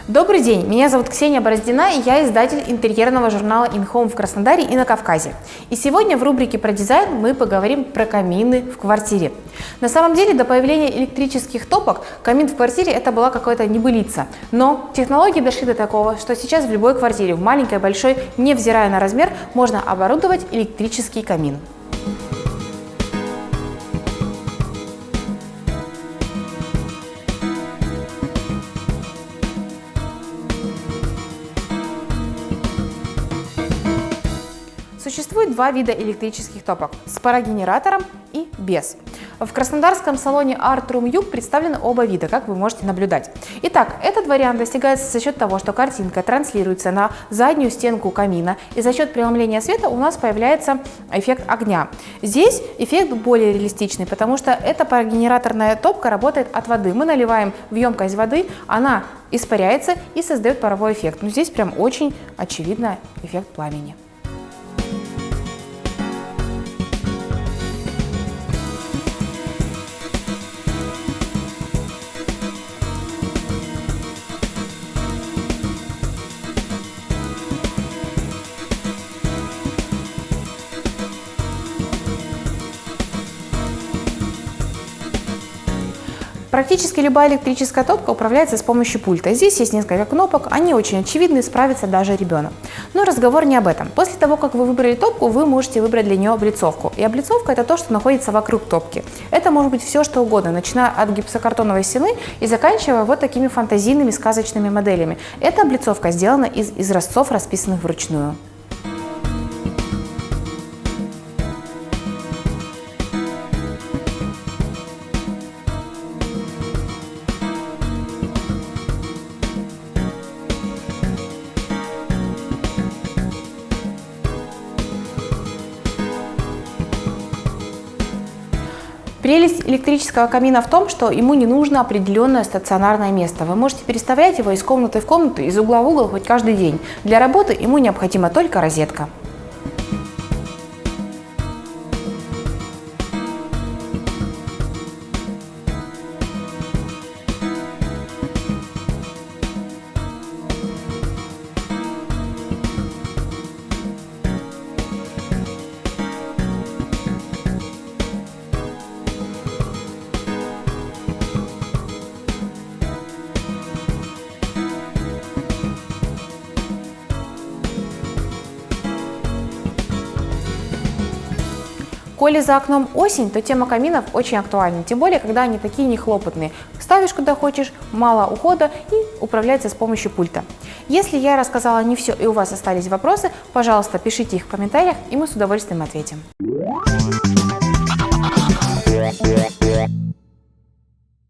Добрый день, меня зовут Ксения Бороздина, и я издатель интерьерного журнала InHome в Краснодаре и на Кавказе. И сегодня в рубрике про дизайн мы поговорим про камины в квартире. На самом деле, до появления электрических топок камин в квартире это была какая-то небылица. Но технологии дошли до такого, что сейчас в любой квартире, в маленькой, большой, невзирая на размер, можно оборудовать электрический камин. Существует два вида электрических топок – с парогенератором и без. В краснодарском салоне Art Room Юг представлены оба вида, как вы можете наблюдать. Итак, этот вариант достигается за счет того, что картинка транслируется на заднюю стенку камина, и за счет преломления света у нас появляется эффект огня. Здесь эффект более реалистичный, потому что эта парогенераторная топка работает от воды. Мы наливаем в емкость воды, она испаряется и создает паровой эффект. Но здесь прям очень очевидно эффект пламени. Практически любая электрическая топка управляется с помощью пульта. Здесь есть несколько кнопок, они очень очевидны, справится даже ребенок. Но разговор не об этом. После того, как вы выбрали топку, вы можете выбрать для нее облицовку. И облицовка – это то, что находится вокруг топки. Это может быть все, что угодно, начиная от гипсокартоновой стены и заканчивая вот такими фантазийными сказочными моделями. Эта облицовка сделана из изразцов, расписанных вручную. Прелесть электрического камина в том, что ему не нужно определенное стационарное место. Вы можете переставлять его из комнаты в комнату, из угла в угол хоть каждый день. Для работы ему необходима только розетка. Коли за окном осень, то тема каминов очень актуальна, тем более, когда они такие нехлопотные. Ставишь куда хочешь, мало ухода и управляется с помощью пульта. Если я рассказала не все и у вас остались вопросы, пожалуйста, пишите их в комментариях, и мы с удовольствием ответим.